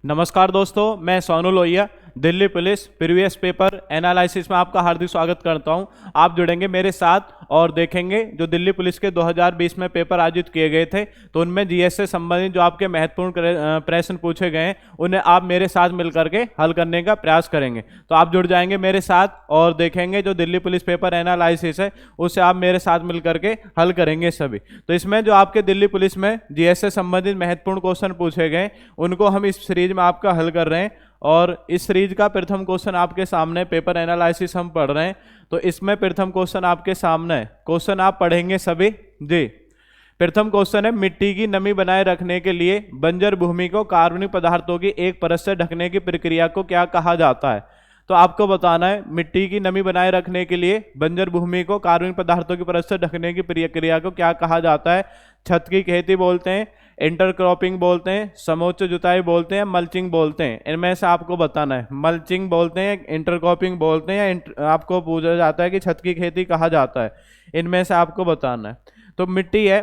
नमस्कार दोस्तों, मैं Sonu Lohia Delhi police previous paper analysis में आपका हार्दिक स्वागत करता हूं। आप जुड़ेंगे मेरे साथ और देखेंगे जो दिल्ली पुलिस के 2020 में पेपर आयोजित किए गए थे, तो उनमें जीएस से संबंधित जो आपके महत्वपूर्ण प्रश्न पूछे गए हैं उन्हें आप मेरे साथ मिलकर के हल करने का प्रयास करेंगे। तो आप जुड़ जाएंगे मेरे साथ और देखेंगे जो दिल्ली पुलिस पेपर एनालिसिस है उसे आप मेरे साथ मिलकर के हल करेंगे सभी। तो इसमें जो आपके दिल्ली पुलिस में जीएस से संबंधित महत्वपूर्ण क्वेश्चन पूछे गए उनको हम इस सीरीज में आपका हल कर रहे हैं और इस सीरीज का प्रथम क्वेश्चन आपके सामने पेपर एनालिसिस हम पढ़ रहे हैं। तो इसमें प्रथम क्वेश्चन आपके सामने है, क्वेश्चन आप पढ़ेंगे सभी जी। प्रथम क्वेश्चन है, मिट्टी की नमी बनाए रखने के लिए बंजर भूमि को कार्बनिक पदार्थों की एक परत से ढकने की प्रक्रिया को क्या कहा जाता है। तो आपको बताना है मिट्टी की नमी बनाए रखने के लिए बंजर भूमि को कार्बनिक पदार्थों की परत से ढकने की प्रक्रिया को क्या कहा जाता है। छत की खेती बोलते हैं, इंटरक्रॉपिंग बोलते हैं, समोच्च जुताई बोलते हैं, मल्चिंग बोलते हैं। इनमें से आपको बताना है मल्चिंग बोलते हैं, इंटरक्रॉपिंग बोलते हैं या आपको पूछा जाता है कि छत की खेती कहा जाता है। इनमें से आपको बताना है। तो मिट्टी है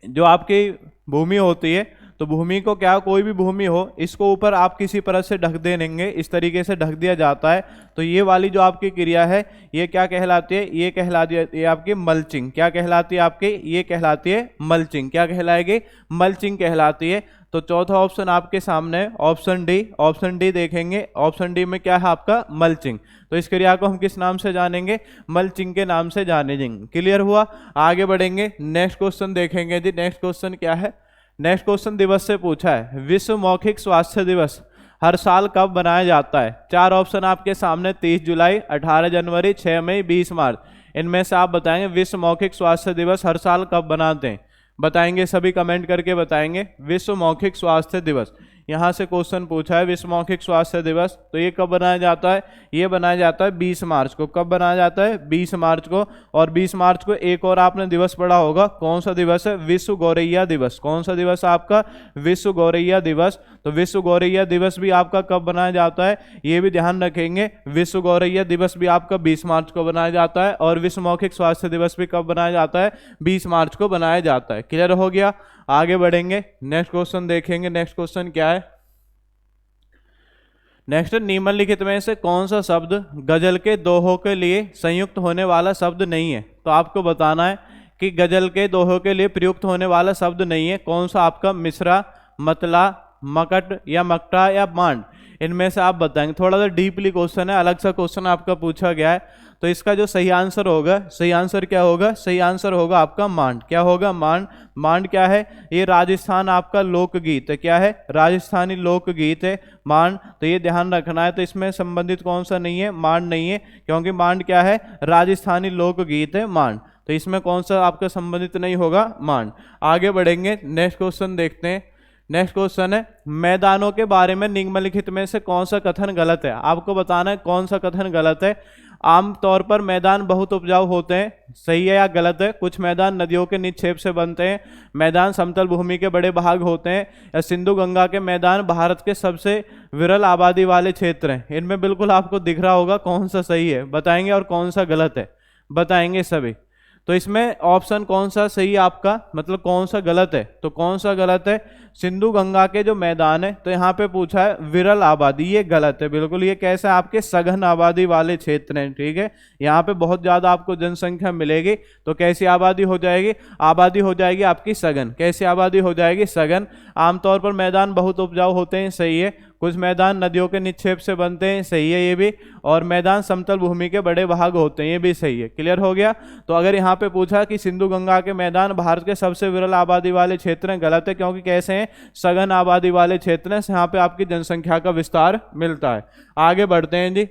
जो आपकी भूमि होती है, तो भूमि को क्या, कोई भी भूमि हो इसको ऊपर आप किसी परत से ढक देंगे, इस तरीके से ढक दिया जाता है। तो ये वाली जो आपकी क्रिया है ये क्या कहलाती है, ये कहलाती है ये आपकी मल्चिंग। क्या कहलाती है आपकी, ये कहलाती है मल्चिंग। क्या कहलाएगी, मल्चिंग कहलाती है। तो चौथा ऑप्शन आपके सामने ऑप्शन डी। ऑप्शन डी देखेंगे, ऑप्शन डी में क्या है आपका मल्चिंग। तो इस क्रिया को हम किस नाम से जानेंगे, मल्चिंग के नाम से जानेंगे। क्लियर हुआ, आगे बढ़ेंगे। नेक्स्ट क्वेश्चन देखेंगे जी। नेक्स्ट क्वेश्चन क्या है, नेक्स्ट क्वेश्चन दिवस से पूछा है, विश्व मौखिक स्वास्थ्य दिवस हर साल कब बनाया जाता है। चार ऑप्शन आपके सामने, 30 जुलाई, 18 जनवरी, 6 मई, 20 मार्च। इनमें से आप बताएंगे विश्व मौखिक स्वास्थ्य दिवस हर साल कब बनाते हैं। बताएंगे सभी, कमेंट करके बताएंगे। विश्व मौखिक स्वास्थ्य दिवस, यहाँ से क्वेश्चन पूछा है विश्व मौखिक स्वास्थ्य दिवस, तो ये कब बनाया जाता है, ये बनाया जाता है 20 मार्च को। कब बनाया जाता है, 20 मार्च को। और 20 मार्च को एक और आपने दिवस पढ़ा होगा, कौन सा दिवस है, विश्व गौरैया दिवस। कौन सा दिवस है आपका, विश्व गौरैया दिवस। तो विश्व गौरैया दिवस भी आपका कब बनाया जाता है, ये भी ध्यान रखेंगे। विश्व गौरैया दिवस भी आपका 20 मार्च को बनाया जाता है और विश्व मौखिक स्वास्थ्य दिवस भी कब बनाया जाता है, 20 मार्च को बनाया जाता है। क्लियर हो गया, आगे बढ़ेंगे। नेक्स्ट क्वेश्चन देखेंगे। नेक्स्ट क्वेश्चन क्या है, नेक्स्ट, निम्नलिखित में से कौन सा शब्द गजल के दोहों के लिए संयुक्त होने वाला शब्द नहीं है। तो आपको बताना है कि गजल के दोहों के लिए प्रयुक्त होने वाला शब्द नहीं है। कौन सा आपका, मिश्रा, मतला, मकट या मकटा या मांड। इनमें से आप बताएंगे। थोड़ा सा डीपली क्वेश्चन है, अलग सा क्वेश्चन आपका पूछा गया है। तो इसका जो सही आंसर होगा, सही आंसर क्या होगा, सही आंसर होगा आपका मांड। क्या होगा, मांड। मांड क्या है, ये राजस्थान आपका लोकगीत है। क्या है, राजस्थानी लोकगीत है मांड। तो ये ध्यान रखना है। तो इसमें संबंधित कौन सा नहीं है, मांड नहीं है, क्योंकि मांड क्या है, राजस्थानी लोकगीत है मांड। तो इसमें कौन सा आपका संबंधित नहीं होगा, मांड। आगे बढ़ेंगे, नेक्स्ट क्वेश्चन देखते हैं। नेक्स्ट क्वेश्चन है, मैदानों के बारे में निम्नलिखित में से कौन सा कथन गलत है। आपको बताना है कौन सा कथन गलत है। आमतौर पर मैदान बहुत उपजाऊ होते हैं, सही है या गलत है। कुछ मैदान नदियों के निक्षेप से बनते हैं। मैदान समतल भूमि के बड़े भाग होते हैं। या सिंधु गंगा के मैदान भारत के सबसे विरल आबादी वाले क्षेत्र हैं। इनमें बिल्कुल आपको दिख रहा होगा कौन सा सही है, बताएंगे, और कौन सा गलत है बताएंगे सभी। तो इसमें ऑप्शन कौन सा सही आपका, मतलब कौन सा गलत है। तो कौन सा गलत है, सिंधु गंगा के जो मैदान है, तो यहाँ पे पूछा है विरल आबादी, ये गलत है बिल्कुल। ये कैसा, आपके सघन आबादी वाले क्षेत्र हैं, ठीक है। यहाँ पे बहुत ज्यादा आपको जनसंख्या मिलेगी, तो कैसी आबादी हो जाएगी, आबादी हो जाएगी आपकी सघन। कैसी आबादी हो जाएगी, सघन। आमतौर पर मैदान बहुत उपजाऊ होते हैं, सही है। कुछ मैदान नदियों के निक्षेप से बनते हैं, सही है ये भी। और मैदान समतल भूमि के बड़े भाग होते हैं, ये भी सही है। क्लियर हो गया। तो अगर यहाँ पे पूछा कि सिंधु गंगा के मैदान भारत के सबसे विरल आबादी वाले क्षेत्र हैं, गलत है, क्योंकि कैसे हैं, सघन आबादी वाले क्षेत्र हैं, यहाँ पे आपकी जनसंख्या का विस्तार मिलता है। आगे बढ़ते हैं जी।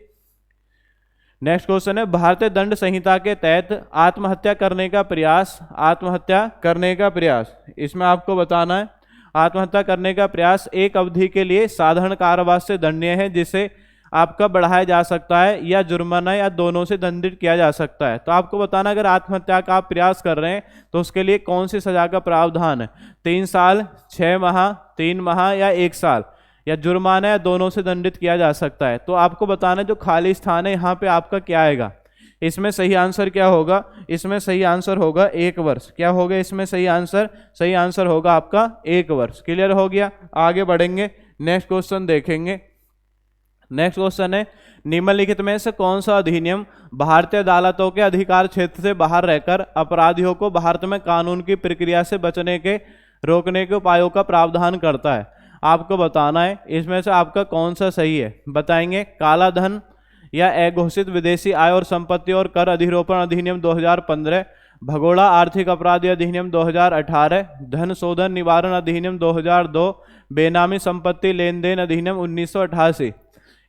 नेक्स्ट क्वेश्चन है, भारतीय दंड संहिता के तहत आत्महत्या करने का प्रयास, आत्महत्या करने का प्रयास, इसमें आपको बताना है आत्महत्या करने का प्रयास एक अवधि के लिए साधारण कारावास से दंडनीय है, जिसे आपका बढ़ाया जा सकता है या जुर्माना या दोनों से दंडित किया जा सकता है। तो आपको बताना, अगर आत्महत्या का आप प्रयास कर रहे हैं तो उसके लिए कौन सी सजा का प्रावधान है। 3 साल, 6 माह, 3 माह या 1 साल, या जुर्माना या दोनों से दंडित किया जा सकता है। तो आपको बताना जो खाली स्थान है यहाँ पे आपका क्या आएगा। इसमें सही आंसर क्या होगा, इसमें सही आंसर होगा 1 वर्ष। क्या होगा इसमें सही आंसर, सही आंसर होगा आपका 1 वर्ष। क्लियर हो गया, आगे बढ़ेंगे। नेक्स्ट क्वेश्चन देखेंगे। नेक्स्ट क्वेश्चन है, निम्नलिखित में से कौन सा अधिनियम भारतीय अदालतों के अधिकार क्षेत्र से बाहर रहकर अपराधियों को भारत में कानून की प्रक्रिया से बचने के रोकने के उपायों का प्रावधान करता है? आपको बताना है इसमें से आपका कौन सा सही है, बताएंगे। काला धन या अघोषित विदेशी आय और संपत्ति और कर अधिरोपण अधिनियम 2015, भगोड़ा आर्थिक अपराध अधिनियम 2018, धन शोधन निवारण अधिनियम 2002, बेनामी संपत्ति लेन देन अधिनियम 1988।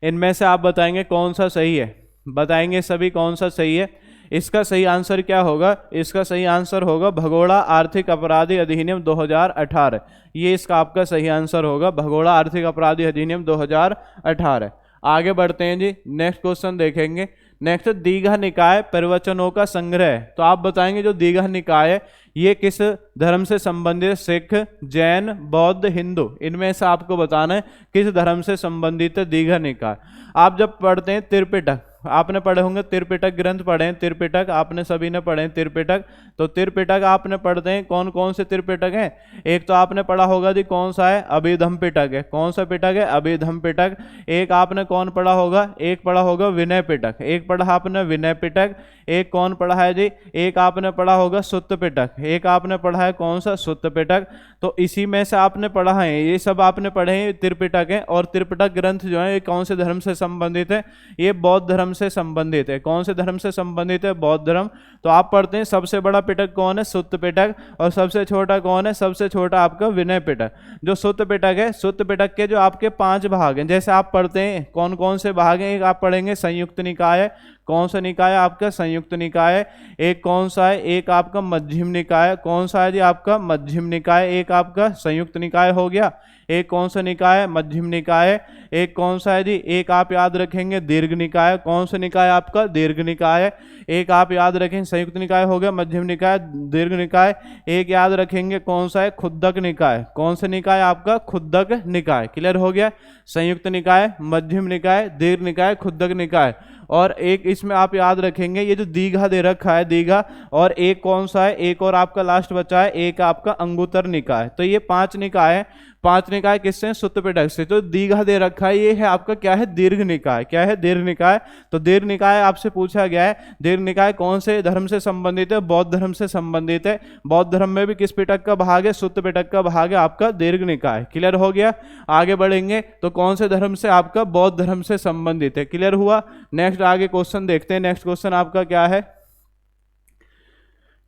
इनमें से आप बताएंगे कौन सा सही है, बताएंगे सभी कौन सा सही है। इसका सही आंसर क्या होगा? इसका सही आंसर होगा भगोड़ा आर्थिक अपराधी अधिनियम 2018। ये इसका आपका सही आंसर होगा, भगोड़ा आर्थिक अपराधी अधिनियम 2018। आगे बढ़ते हैं जी, नेक्स्ट क्वेश्चन देखेंगे। नेक्स्ट, दीघा निकाय प्रवचनों का संग्रह। तो आप बताएंगे जो दीघा निकाय है ये किस धर्म से संबंधित? सिख, जैन, बौद्ध, हिंदू। इनमें से आपको बताना है किस धर्म से संबंधित है दीघा निकाय। आप जब पढ़ते हैं त्रिपिटक, आपने पढ़े होंगे त्रिपिटक ग्रंथ पढ़े हैं, त्रिपिटक आपने सभी ने पढ़े हैं त्रिपिटक। तो त्रिपिटक आपने पढ़ते हैं, कौन कौन से त्रिपिटक हैं? एक तो आपने पढ़ा होगा जी कौन सा है? अभिधम पिटक है। कौन सा पिटक है? अभिधम पिटक। एक आपने कौन पढ़ा होगा? एक पढ़ा होगा विनय पिटक। एक पढ़ा आपने विनय पिटक। एक कौन पढ़ा है जी? एक आपने पढ़ा होगा सुत्त पिटक। एक आपने पढ़ा है कौन सा? सुत्त पिटक। तो इसी में से आपने पढ़ा है, ये सब आपने पढ़े हैं त्रिपिटक है। और त्रिपिटक ग्रंथ जो है ये कौन से धर्म से संबंधित है? ये बौद्ध धर्म से संबंधित है। कौन से धर्म से संबंधित है? बौद्ध धर्म। तो आप पढ़ते हैं सबसे बड़ा पिटक कौन है? सुत्त पिटक। और सबसे छोटा कौन है? सबसे छोटा आपका विनय पिटक। जो सुत्त पिटक है, सुत्त पिटक के जो आपके 5 भाग हैं, जैसे आप पढ़ते हैं कौन कौन से भाग हैं? एक आप पढ़ेंगे संयुक्त निकाय है। कौन सा निकाय? आपका संयुक्त निकाय है। एक कौन सा है? एक आपका मध्यम निकाय। कौन सा है जी? आपका मध्यम निकाय। एक आपका संयुक्त निकाय हो गया। एक कौन सा निकाय? मध्यम निकाय। एक कौन सा है जी? एक आप याद रखेंगे दीर्घ निकाय। कौन सा निकाय? आपका दीर्घ निकाय। एक आप याद रखेंगे संयुक्त निकाय हो गया, मध्यम निकाय, दीर्घ निकाय। एक याद रखेंगे कौन सा है? खुद्दक निकाय। कौन सा निकाय? आपका खुद्दक निकाय। क्लियर हो गया? संयुक्त निकाय, मध्यम निकाय, दीर्घ निकाय, खुद्दक निकाय। और एक इसमें आप याद रखेंगे ये जो दीघा दे रखा है, दीघा। और एक कौन सा है? एक और आपका लास्ट बचा है, एक आपका अंगुत्तर निकाय। तो ये 5 निकाय है। 5 निकाय किससे? सुत्त पिटक से। तो दीघा दे रखा है ये है आपका क्या है? दीर्घ निकाय। क्या है? दीर्घ निकाय। तो दीर्घ निकाय आपसे पूछा गया है, दीर्घ निकाय कौन से धर्म से संबंधित है? बौद्ध धर्म से संबंधित है। बौद्ध धर्म में भी किस पिटक का भाग है? सुत्त पिटक का भाग है आपका दीर्घ निकाय। क्लियर हो गया? आगे बढ़ेंगे तो कौन से धर्म से? आपका बौद्ध धर्म से संबंधित है। क्लियर हुआ? नेक्स्ट आगे क्वेश्चन देखते हैं। नेक्स्ट क्वेश्चन आपका क्या है?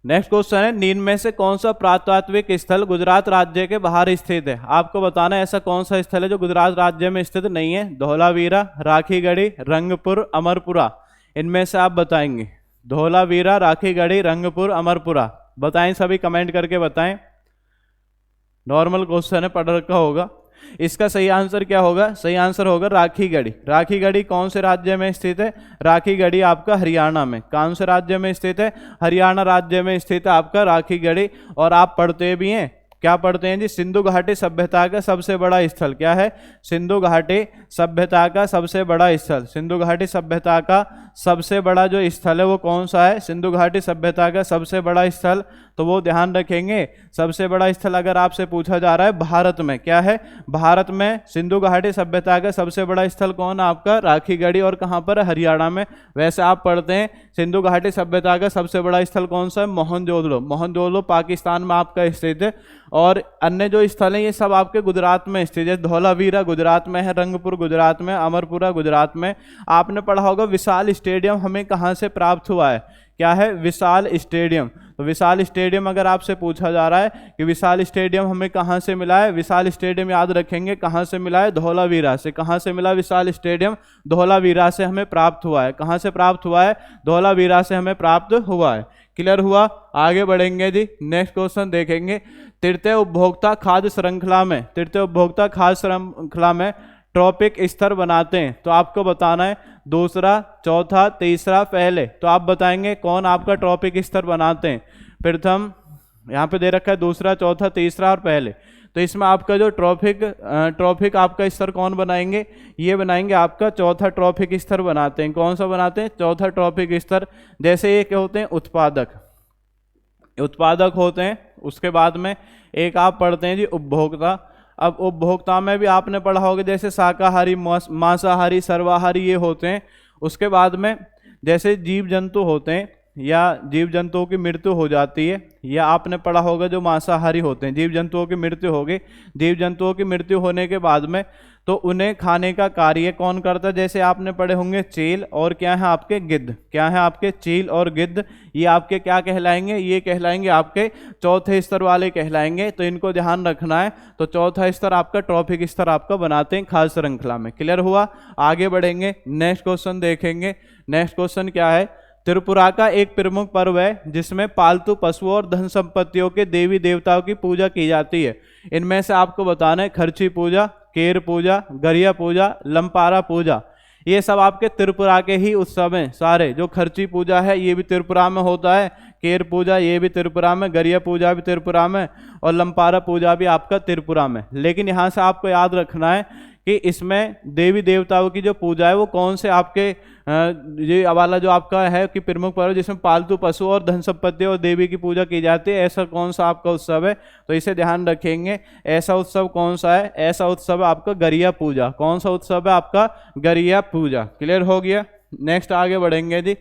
नेक्स्ट क्वेश्चन है, निम्न में से कौन सा पुरातात्विक स्थल गुजरात राज्य के बाहर स्थित है? आपको बताना है ऐसा कौन सा स्थल है जो गुजरात राज्य में स्थित नहीं है। धौलावीरा, राखीगढ़ी, रंगपुर, अमरपुरा। इनमें से आप बताएंगे। धौलावीरा, राखीगढ़ी, रंगपुर, अमरपुरा। बताएं, सभी कमेंट करके बताएं। नॉर्मल क्वेश्चन है, पढ़ रखा होगा। इसका सही आंसर क्या होगा? सही आंसर होगा राखीगढ़ी। राखीगढ़ी कौन से राज्य में स्थित है? राखीगढ़ी आपका हरियाणा में। कौन से राज्य में स्थित है? हरियाणा राज्य में स्थित है आपका राखीगढ़ी। और आप पढ़ते भी हैं, क्या पढ़ते हैं जी? सिंधु घाटी सभ्यता का सबसे बड़ा स्थल क्या है? सिंधु घाटी सभ्यता का सबसे बड़ा स्थल। सिंधु घाटी सभ्यता का सबसे बड़ा जो स्थल है वो कौन सा है? सिंधु घाटी सभ्यता का सबसे बड़ा स्थल। तो वो ध्यान रखेंगे, सबसे बड़ा स्थल अगर आपसे पूछा जा रहा है भारत में, क्या है? भारत में सिंधु घाटी सभ्यता का सबसे बड़ा स्थल कौन है? आपका राखीगढ़ी। और कहाँ पर? हरियाणा में। वैसे आप पढ़ते हैं सिंधु घाटी सभ्यता का सबसे बड़ा स्थल कौन सा है? मोहनजोदड़ो। मोहनजोदड़ो पाकिस्तान में आपका स्थित है। और अन्य जो स्थल हैं ये सब आपके गुजरात में स्थित है। धौलावीरा गुजरात में है, रंगपुर गुजरात में, अमरपुरा गुजरात में। आपने पढ़ा होगा विशाल स्टेडियम हमें कहाँ से प्राप्त हुआ है? क्या है? विशाल स्टेडियम। तो विशाल स्टेडियम अगर आपसे पूछा जा रहा है कि विशाल स्टेडियम हमें कहाँ से मिला है, विशाल स्टेडियम याद रखेंगे कहाँ से मिला है? धौलावीरा से। कहाँ से मिला विशाल स्टेडियम? धौलावीरा से हमें प्राप्त हुआ है। कहाँ से प्राप्त हुआ है? धौलावीरा से हमें प्राप्त हुआ है। क्लियर हुआ? आगे बढ़ेंगे जी, नेक्स्ट क्वेश्चन देखेंगे। तृतीय उपभोक्ता खाद्य श्रृंखला में, तृतीय उपभोक्ता खाद्य श्रृंखला में ट्रॉपिक स्तर बनाते हैं। तो आपको बताना है दूसरा, चौथा, तीसरा, पहले। तो आप बताएंगे कौन आपका ट्रॉपिक स्तर बनाते हैं। प्रथम यहाँ पे दे रखा है दूसरा, चौथा, तीसरा और पहले। तो इसमें आपका जो ट्रॉपिक आपका स्तर कौन बनाएंगे? ये बनाएंगे आपका चौथा ट्रॉपिक स्तर बनाते हैं। कौन सा बनाते हैं? चौथा ट्रॉपिक स्तर। जैसे ये क्या होते हैं? उत्पादक, उत्पादक होते हैं। उसके बाद में एक आप पढ़ते हैं जी उपभोक्ता। अब उपभोक्ता में भी आपने पढ़ा होगा जैसे शाकाहारी, मांसाहारी, सर्वाहारी ये होते हैं। उसके बाद में जैसे जीव जंतु होते हैं या जीव जंतुओं की मृत्यु हो जाती है, या आपने पढ़ा होगा जो मांसाहारी होते हैं, जीव जंतुओं की मृत्यु हो गई, जीव जंतुओं की मृत्यु होने के बाद में तो उन्हें खाने का कार्य कौन करता है? जैसे आपने पढ़े होंगे चील और क्या है आपके गिद्ध। क्या है आपके? चील और गिद्ध। ये आपके क्या कहलाएंगे? ये कहलाएंगे आपके चौथे स्तर वाले कहलाएंगे। तो इनको ध्यान रखना है। तो चौथा स्तर आपका ट्रॉफिक स्तर आपका बनाते हैं खाद्य श्रृंखला में। क्लियर हुआ? आगे बढ़ेंगे, नेक्स्ट क्वेश्चन देखेंगे। नेक्स्ट क्वेश्चन क्या है? त्रिपुरा का एक प्रमुख पर्व है जिसमें पालतू पशुओं और धन संपत्तियों के देवी देवताओं की पूजा की जाती है। इनमें से आपको बताना है खर्ची पूजा, केर पूजा, गरिया पूजा, लंपारा पूजा। ये सब आपके त्रिपुरा के ही उत्सव हैं सारे। जो खर्ची पूजा है ये भी त्रिपुरा में होता है, केर पूजा ये भी त्रिपुरा में, गरिया पूजा भी त्रिपुरा में, और लंपारा पूजा भी आपका त्रिपुरा में। लेकिन यहाँ से आपको याद रखना है कि इसमें देवी देवताओं की जो पूजा है वो कौन से आपके ये वाला जो आपका है कि प्रमुख पर्व जिसमें पालतू पशु और धन संपत्ति और देवी की पूजा की जाती है, ऐसा कौन सा आपका उत्सव है? तो इसे ध्यान रखेंगे। ऐसा उत्सव कौन सा है? ऐसा उत्सव है आपका गरिया पूजा। कौन सा उत्सव है आपका? गरिया पूजा। क्लियर हो गया? नेक्स्ट आगे बढ़ेंगे जी।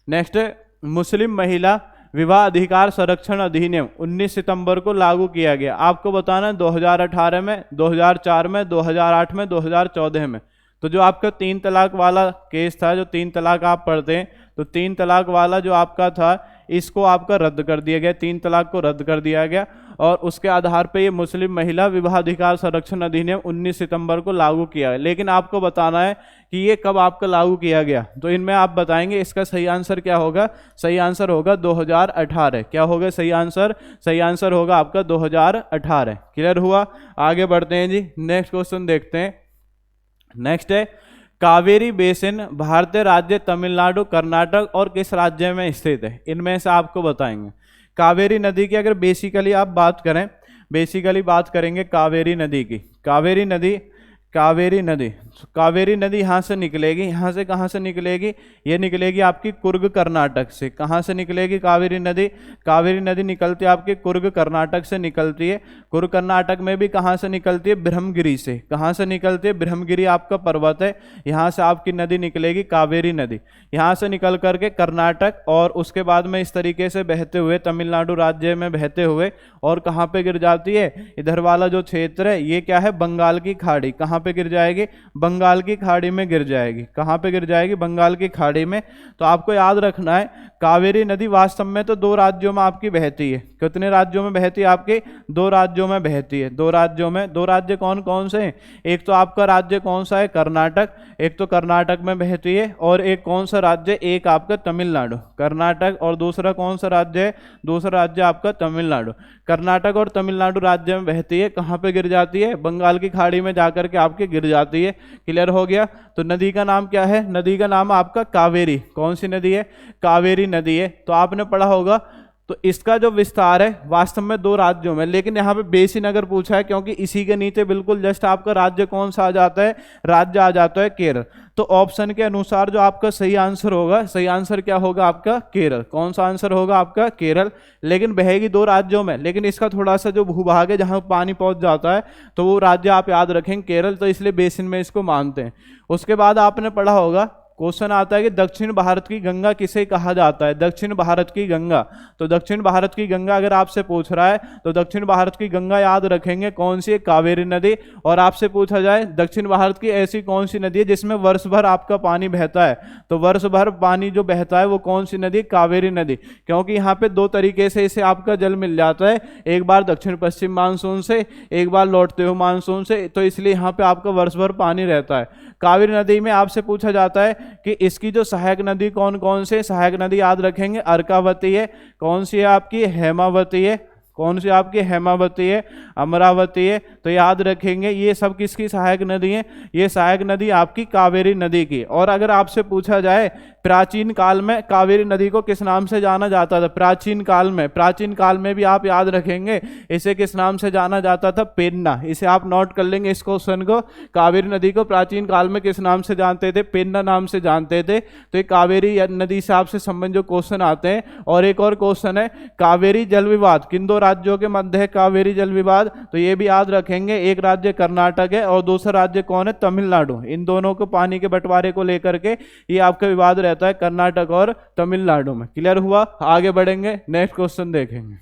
नेक्स्ट, मुस्लिम महिला विवाह अधिकार संरक्षण अधिनियम 19 सितंबर को लागू किया गया। आपको बताना है 2018 में, 2004 में, 2008 में, 2014 में। तो जो आपका 3 तलाक वाला केस था, जो 3 तलाक आप पढ़ते हैं, तो 3 तलाक वाला जो आपका था इसको आपका रद्द कर दिया गया, 3 तलाक को रद्द कर दिया गया। और उसके आधार पे ये मुस्लिम महिला विवाह अधिकार संरक्षण अधिनियम 19 सितंबर को लागू किया है। लेकिन आपको बताना है कि ये कब आपका लागू किया गया। तो इनमें आप बताएंगे इसका सही आंसर क्या होगा? सही आंसर होगा 2018। क्या होगा सही आंसर? सही आंसर होगा आपका 2018। क्लियर हुआ? आगे बढ़ते हैं जी, नेक्स्ट क्वेश्चन देखते हैं। नेक्स्ट है, कावेरी बेसिन भारतीय राज्य तमिलनाडु, कर्नाटक और किस राज्य में स्थित है? इनमें से आपको बताएंगे। कावेरी नदी की अगर बेसिकली आप बात करें, बेसिकली बात करेंगे कावेरी नदी की। कावेरी नदी यहाँ से निकलेगी। यहाँ से कहाँ से निकलेगी? ये निकलेगी आपकी कुर्ग कर्नाटक से। कहाँ से निकलेगी कावेरी नदी? कावेरी नदी निकलती है आपके कुर्ग कर्नाटक से निकलती है। कुर्ग कर्नाटक में भी कहाँ से निकलती है? ब्रह्मगिरी से। कहाँ से निकलती है? ब्रह्मगिरी आपका पर्वत है, यहाँ से आपकी नदी निकलेगी कावेरी नदी। यहाँ से निकल करके कर्नाटक और उसके बाद में इस तरीके से बहते हुए तमिलनाडु राज्य में बहते हुए और कहाँ पे गिर जाती है? इधर वाला जो क्षेत्र है ये क्या है? बंगाल की खाड़ी। कहाँ पे गिर जाएगी? बंगाल की खाड़ी में गिर जाएगी। कहाँ पे गिर जाएगी? बंगाल की खाड़ी में। तो आपको याद रखना है कावेरी नदी वास्तव में तो 2 राज्यों में आपकी बहती है। कितने राज्यों में बहती है आपके? 2 राज्यों में बहती है। 2 राज्यों में। 2 राज्य कौन कौन से हैं? एक तो आपका राज्य कौन सा है? कर्नाटक। एक तो कर्नाटक में बहती है। और एक कौन सा राज्य? एक आपका तमिलनाडु। कर्नाटक और दूसरा कौन सा राज्य है? दूसरा राज्य आपका तमिलनाडु। कर्नाटक और तमिलनाडु राज्य में बहती है। कहाँ पे गिर जाती है? बंगाल की खाड़ी में जाकर के आपके गिर जाती है। क्लियर हो गया? तो नदी का नाम क्या है? नदी का नाम आपका कावेरी। कौन सी नदी है? कावेरी नदी है। तो आपने पढ़ा होगा। तो इसका जो विस्तार है वास्तव में 2 राज्यों में, लेकिन यहाँ पे बेसिन अगर पूछा है क्योंकि इसी के नीचे बिल्कुल जस्ट आपका राज्य कौन सा आ जाता है? राज्य आ जाता है केरल। तो ऑप्शन के अनुसार जो आपका सही आंसर होगा, सही आंसर क्या होगा आपका? केरल। कौन सा आंसर होगा आपका? केरल। लेकिन बहेगी 2 राज्यों में, लेकिन इसका थोड़ा सा जो भूभाग है जहां पानी पहुंच जाता है तो वो राज्य आप याद रखेंगे केरल। तो इसलिए बेसिन में इसको मानते हैं। उसके बाद आपने पढ़ा होगा, क्वेश्चन आता है कि दक्षिण भारत की गंगा किसे कहा जाता है? दक्षिण भारत की गंगा। तो दक्षिण भारत की गंगा अगर आपसे पूछ रहा है तो दक्षिण भारत की गंगा याद रखेंगे कौन सी है? कावेरी नदी। और आपसे पूछा जाए दक्षिण भारत की ऐसी कौन सी नदी है जिसमें वर्ष भर आपका पानी बहता है? तो वर्ष भर पानी जो बहता है वो कौन सी नदी? कावेरी नदी। क्योंकि यहाँ पे 2 तरीके से इसे आपका जल मिल जाता है, एक बार दक्षिण पश्चिम मानसून से, एक बार लौटते हुए मानसून से। तो इसलिए यहाँ पे आपका वर्ष भर पानी रहता है। कावेरी नदी में आपसे पूछा जाता है कि इसकी जो सहायक नदी कौन कौन से? सहायक नदी याद रखेंगे अर्कावती है। कौन सी है आपकी? हेमावती है। कौन सी आपकी? हेमावती है। अमरावती है। तो याद रखेंगे ये सब किसकी सहायक नदी है? ये सहायक नदी आपकी कावेरी नदी की। और अगर आपसे पूछा जाए प्राचीन काल में कावेरी नदी को किस नाम से जाना जाता था? प्राचीन काल में भी आप याद रखेंगे इसे किस नाम से जाना जाता था? पेन्ना। इसे आप नोट कर लेंगे इस क्वेश्चन को। कावेरी नदी को प्राचीन काल में किस नाम से जानते थे? पेन्ना नाम से जानते थे। तो ये कावेरी नदी से आपसे संबंधित जो क्वेश्चन आते हैं। और एक और क्वेश्चन है, कावेरी जल विवाद किन दो राज्यों के मध्य है? कावेरी जल विवाद, तो ये भी याद रखेंगे। एक राज्य कर्नाटक है और दूसरा राज्य कौन है? तमिलनाडु। इन दोनों को पानी के बंटवारे को लेकर के ये आपका विवाद रहता है कर्नाटक और तमिलनाडु में। क्लियर हुआ? आगे बढ़ेंगे, नेक्स्ट क्वेश्चन देखेंगे।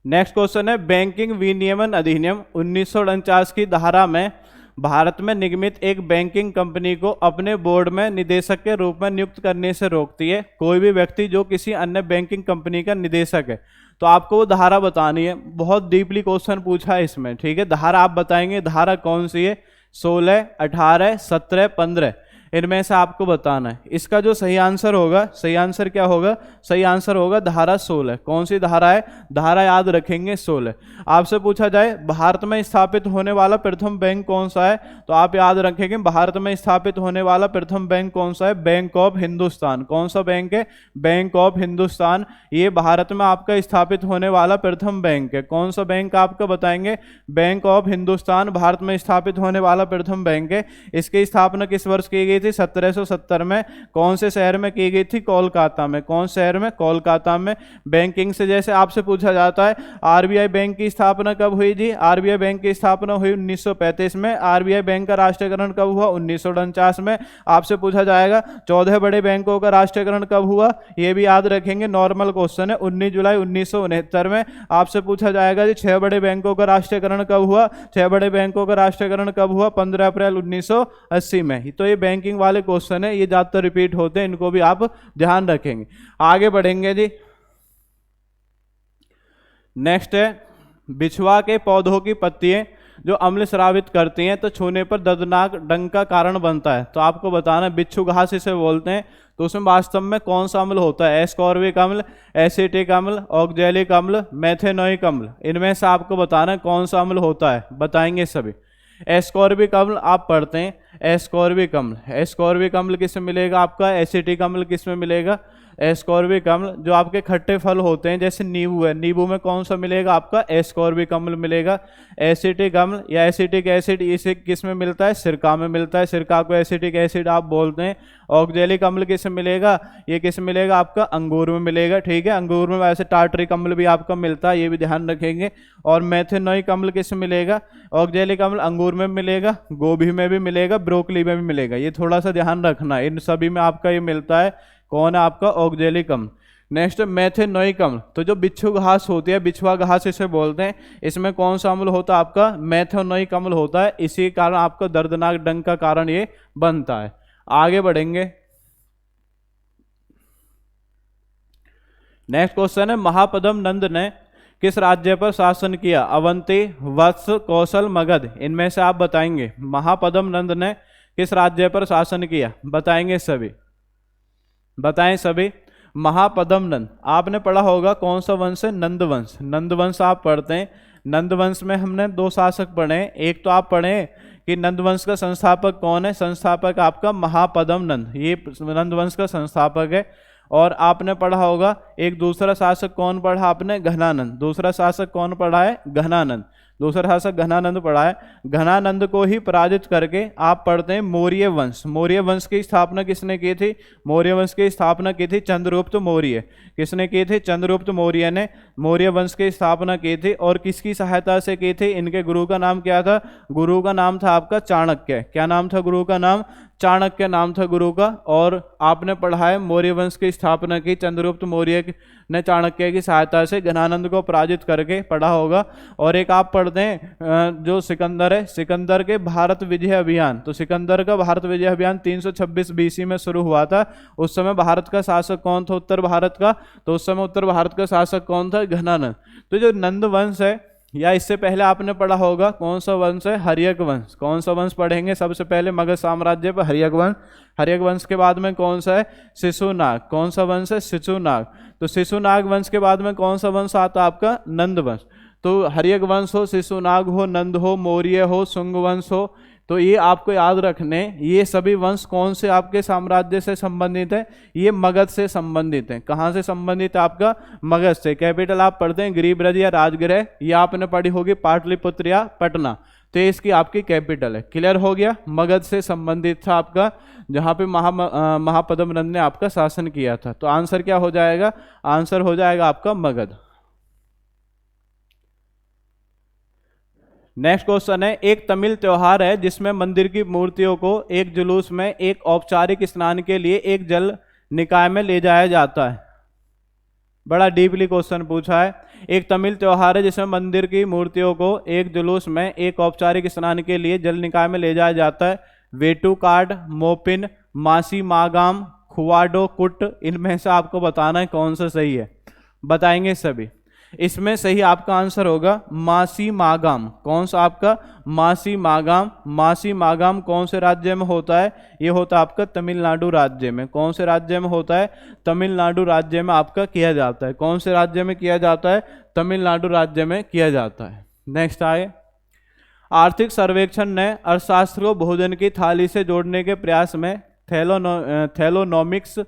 नेक्स्ट क्वेश्चन है, बैंकिंग विनियमन अधिनियम 1949 की धारा में भारत में निगमित एक बैंकिंग कंपनी को अपने बोर्ड में निदेशक के रूप में नियुक्त करने से रोकती है कोई भी व्यक्ति जो किसी अन्य बैंकिंग कंपनी का निदेशक है। तो आपको वो धारा बतानी है। बहुत डीपली क्वेश्चन पूछा है इसमें, ठीक है। धारा आप बताएंगे, धारा कौन सी है? 16, 18, 17, 15, इनमें से आपको बताना है। इसका जो सही आंसर होगा, सही आंसर क्या होगा? सही आंसर होगा धारा 16। कौन सी धारा है? धारा याद रखेंगे 16। आपसे पूछा जाए भारत में स्थापित होने वाला प्रथम बैंक कौन सा है, तो आप याद रखेंगे भारत में स्थापित होने वाला प्रथम बैंक कौन सा है? Bank of Hindustan. कौन सा बैंक है? Bank of Hindustan. ये भारत में आपका स्थापित होने वाला प्रथम बैंक है। कौन सा बैंक आपका बताएंगे? बैंक ऑफ हिंदुस्तान भारत में स्थापित होने वाला प्रथम बैंक है। इसकी स्थापना किस वर्ष की गई थी? 1770 में। कौन से शहर में की गई थी? कोलकाता में। कौन शहर में? कोलकाता में। बैंकिंग से जैसे आपसे पूछा जाता है आरबीआई बैंक की स्थापना कब हुई जी? आरबीआई बैंक की स्थापना हुई 1935 में। आरबीआई बैंक का राष्ट्रीयकरण कब हुआ? 1949 में। आपसे पूछा जाएगा 14 बड़े बैंकों का राष्ट्रीयकरण कब हुआ? ये भी याद रखेंगे, नॉर्मल क्वेश्चन है। 19 जुलाई 1969 में। आपसे पूछा जाएगा जी 6 बड़े बैंकों का राष्ट्रीयकरण कब हुआ? 6 बड़े बैंकों का राष्ट्रीयकरण कब हुआ? 15 अप्रैल 1980 में। तो ये बैंकिंग वाले क्वेश्चन है, ये ज्यादातर रिपीट होते हैं, इनको भी आप ध्यान रखेंगे। आगे बढ़ेंगे जी। नेक्स्ट है, बिछुआ के पौधों की पत्तियां जो अम्ल स्रावित करती हैं तो छूने पर दर्दनाक डंक का कारण बनता है। तो आपको बताना है बिच्छू घास इसे बोलते हैं। तो उसमें वास्तव में कौन सा अम्ल होता है? एस्कॉर्बिक अम्ल, एसिटिक अम्ल, ऑक्जेलिक अम्ल, मेथेनोइक अम्ल। इनमें से आपको बताना है कौन सा अम्ल होता है। बताएंगे सभी। एस्कॉर्बिक अम्ल आप पढ़ते हैं, एस्कॉर्बिक अम्ल। एस्कॉर्बिक अम्ल किसमें मिलेगा आपका? एसिटिक अम्ल किसमें मिलेगा? एस्कॉर्बिक अम्ल जो आपके खट्टे फल होते हैं जैसे नींबू है, नींबू में कौन सा मिलेगा आपका? एस्कॉर्बिक अम्ल मिलेगा। एसिटिक अम्ल या एसिटिक एसिड इसे किस में मिलता है? सिरका में मिलता है, सिरका को एसिटिक एसिड आप बोलते हैं। ऑक्जेलिक अम्ल किस में मिलेगा? ये किस में मिलेगा आपका? अंगूर में मिलेगा, ठीक है। अंगूर में वैसे टार्टरिक अम्ल भी आपका मिलता है, ये भी ध्यान रखेंगे। और मेथेनोइक अम्ल किस में मिलेगा? ऑक्जेलिक अम्ल अंगूर में मिलेगा, गोभी में भी मिलेगा, ब्रोकली में भी मिलेगा। ये थोड़ा सा ध्यान रखना, इन सभी में आपका ये मिलता है। कौन है आपका? ऑक्जेलिक अम्ल। नेक्स्ट मेथेनोइक अम्ल, तो जो बिच्छू घास होती है, बिछुआ घास इसे बोलते हैं, इसमें कौन सा अम्ल होता है आपका? मेथेनोइक अम्ल होता है। इसी कारण आपका दर्दनाक डंक का कारण ये बनता है। आगे बढ़ेंगे। नेक्स्ट क्वेश्चन है, महापद्म नंद ने किस राज्य पर शासन किया? अवंती, वत्स, कौशल, मगध। इनमें से आप बताएंगे महापद्म नंद ने किस राज्य पर शासन किया? बताएंगे सभी, बताएं सभी। महापद्म नंद आपने पढ़ा होगा, कौन सा वंश है? नंद वंश। नंद वंश आप पढ़ते हैं। नंद वंश में हमने 2 शासक पढ़े हैं। एक तो आप पढ़े कि नंद वंश का संस्थापक कौन है? संस्थापक आपका महापद्म नंद, ये नंद वंश का संस्थापक है। और आपने पढ़ा होगा एक दूसरा शासक कौन पढ़ा आपने? घनानंद। दूसरा शासक कौन पढ़ा है? घनानंद। दूसरा शासक घनानंद पढ़ा है। घनानंद को ही पराजित करके आप पढ़ते हैं मौर्य वंश। मौर्य वंश की स्थापना किसने की थी? मौर्य वंश की स्थापना की थी चंद्रगुप्त मौर्य। किसने की थी? चंद्रगुप्त मौर्य ने मौर्य वंश की स्थापना की थी। और किसकी सहायता से की थी? इनके गुरु का नाम क्या था? गुरु का नाम था आपका चाणक्य। क्या नाम था गुरु का? नाम चाणक्य नाम था गुरु का। और आपने पढ़ा है मौर्य वंश की स्थापना की चंद्रगुप्त मौर्य ने चाणक्य की सहायता से घनानंद को पराजित करके, पढ़ा होगा। और एक आप पढ़ते हैं जो सिकंदर है, सिकंदर के भारत विजय अभियान। तो सिकंदर का भारत विजय अभियान 326 बीसी में शुरू हुआ था। उस समय भारत का शासक कौन था? उत्तर भारत का। तो उस समय उत्तर भारत का शासक कौन था? घनानंद। तो जो नंद वंश है, या इससे पहले आपने पढ़ा होगा कौन सा वंश है? हर्यक वंश। कौन सा वंश पढ़ेंगे? सबसे पहले मगध साम्राज्य पर हर्यक वंश। हर्यक वंश के बाद में कौन सा है? शिशुनाग। कौन सा वंश है? शिशुनाग। तो शिशुनाग वंश के बाद में कौन सा वंश आता? आपका नंद वंश। तो हर्यक वंश हो, शिशुनाग हो, नंद हो, मौर्य हो, शुंग वंश हो, तो ये आपको याद रखने, ये सभी वंश कौन से आपके साम्राज्य से संबंधित है? ये मगध से संबंधित है। कहाँ से संबंधित है? आपका मगध से। कैपिटल आप पढ़ते हैं गिरिब्रज या राजगृह, ये आपने पढ़ी होगी पाटलिपुत्र या पटना, तो ये इसकी आपकी कैपिटल है। क्लियर हो गया? मगध से संबंधित था आपका, जहाँ पे महापद्म नंद ने आपका शासन किया था। तो आंसर क्या हो जाएगा? आंसर हो जाएगा आपका मगध। नेक्स्ट क्वेश्चन है, एक तमिल त्योहार है जिसमें मंदिर की मूर्तियों को एक जुलूस में एक औपचारिक स्नान के लिए एक जल निकाय में ले जाया जाता है। बड़ा डीपली क्वेश्चन पूछा है। एक तमिल त्योहार है जिसमें मंदिर की मूर्तियों को एक जुलूस में एक औपचारिक स्नान के लिए जल निकाय में ले जाया जाता है। वेटुकाड, मोपिन, मासी मागाम, खुवाडो कुट, इनमें से आपको बताना है कौन सा सही है। बताएंगे सभी। इसमें सही आपका आंसर होगा मासी मागाम। कौन सा आपका? मासी मागाम। मासी मागाम कौन से राज्य में होता है? ये होता है आपका तमिलनाडु राज्य में। कौन से राज्य में होता है? तमिलनाडु राज्य में आपका किया जाता है। कौन से राज्य में किया जाता है? तमिलनाडु राज्य में किया जाता है। नेक्स्ट आए, आर्थिक सर्वेक्षण ने अर्थशास्त्र को भोजन की थाली से जोड़ने के प्रयास में थैलोनॉमिक्स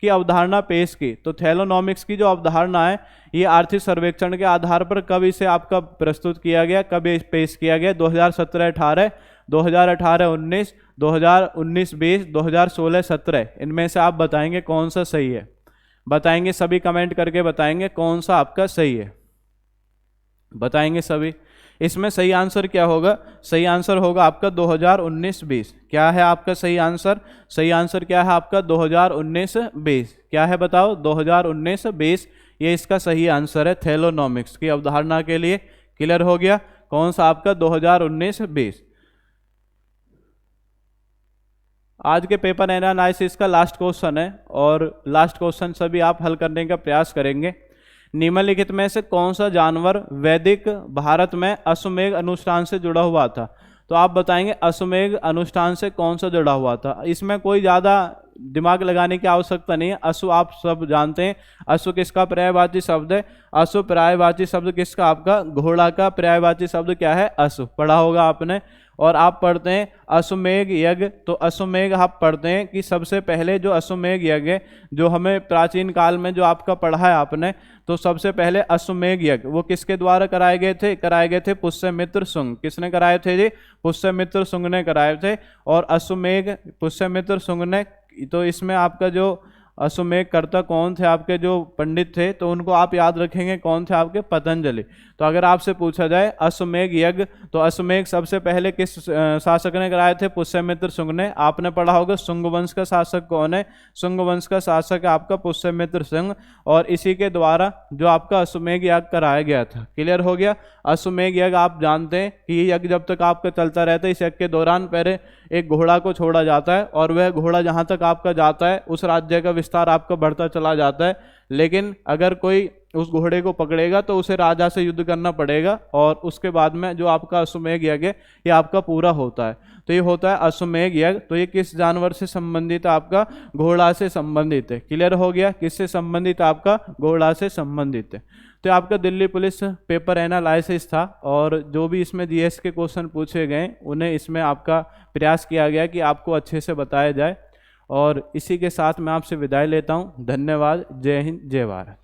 की अवधारणा पेश की। तो थैलोनॉमिक्स की जो अवधारणा है, ये आर्थिक सर्वेक्षण के आधार पर कब इसे आपका प्रस्तुत किया गया, कब पेश किया गया? 2017-18, 2018-19, 2019-20, 2016-17, इनमें से आप बताएंगे कौन सा सही है। बताएंगे सभी, कमेंट करके बताएंगे कौन सा आपका सही है। बताएंगे सभी। इसमें सही आंसर क्या होगा? सही आंसर होगा आपका 2019-20। क्या है आपका सही आंसर? सही आंसर क्या है आपका? 2019-20। क्या है बताओ? 2019-20, ये इसका सही आंसर है थैलोनॉमिक्स की अवधारणा के लिए। क्लियर हो गया? कौन सा आपका? 2019-20। आज के पेपर एनालिसिस का लास्ट क्वेश्चन है, और लास्ट क्वेश्चन सभी आप हल करने का प्रयास करेंगे। निम्नलिखित में से कौन सा जानवर वैदिक भारत में अश्वमेध अनुष्ठान से जुड़ा हुआ था? तो आप बताएंगे अश्वमेध अनुष्ठान से कौन सा जुड़ा हुआ था। इसमें कोई ज़्यादा दिमाग लगाने की आवश्यकता नहीं है। अश्व आप सब जानते हैं, अश्व किसका पर्यायवाची शब्द है? अश्व पर्यायवाची शब्द किसका? आपका घोड़ा का पर्यायवाची शब्द क्या है? अश्व। पढ़ा होगा आपने। और आप पढ़ते हैं अश्वमेध यज्ञ, तो अश्वमेध आप पढ़ते हैं कि सबसे पहले जो अश्वमेध यज्ञ जो हमें प्राचीन काल में जो आपका पढ़ा है आपने, तो सबसे पहले अश्वमेध यज्ञ वो किसके द्वारा कराए गए थे? कराए गए थे पुष्यमित्र शुंग। किसने कराए थे जी? पुष्यमित्र शुंग ने कराए थे। और अश्वमेध पुष्यमित्र शुंग ने, तो इसमें आपका जो अश्वमेध कर्ता कौन थे? आपके जो पंडित थे, तो उनको आप याद रखेंगे कौन थे? आपके पतंजलि। तो अगर आपसे पूछा जाए अश्वमेध यज्ञ, तो अश्वमेध सबसे पहले किस शासक ने कराए थे? पुष्यमित्र शुंग ने। आपने पढ़ा होगा शुंग वंश का शासक कौन है? शुंग वंश का शासक है आपका पुष्यमित्र शुंग, और इसी के द्वारा जो आपका अश्वमेध यज्ञ कराया गया था। क्लियर हो गया? अश्वमेध यज्ञ आप जानते हैं कि ये यज्ञ जब तक आपका चलता रहता है, इस यज्ञ के दौरान पहले एक घोड़ा को छोड़ा जाता है, और वह घोड़ा जहाँ तक आपका जाता है उस राज्य का विस्तार आपका बढ़ता चला जाता है। लेकिन अगर कोई उस घोड़े को पकड़ेगा तो उसे राजा से युद्ध करना पड़ेगा, और उसके बाद में जो आपका अश्वमेध यज्ञ ये आपका पूरा होता है। तो ये होता है अश्वमेध यज्ञ। तो ये किस जानवर से संबंधित है? आपका घोड़ा से संबंधित है। क्लियर हो गया? किससे संबंधित? आपका घोड़ा से संबंधित है। तो आपका दिल्ली पुलिस पेपर एनालिसिस था, और जो भी इसमें जीएस के क्वेश्चन पूछे गए उन्हें इसमें आपका प्रयास किया गया कि आपको अच्छे से बताया जाए। और इसी के साथ मैं आपसे विदाई लेता हूँ। धन्यवाद। जय हिंद, जय भारत।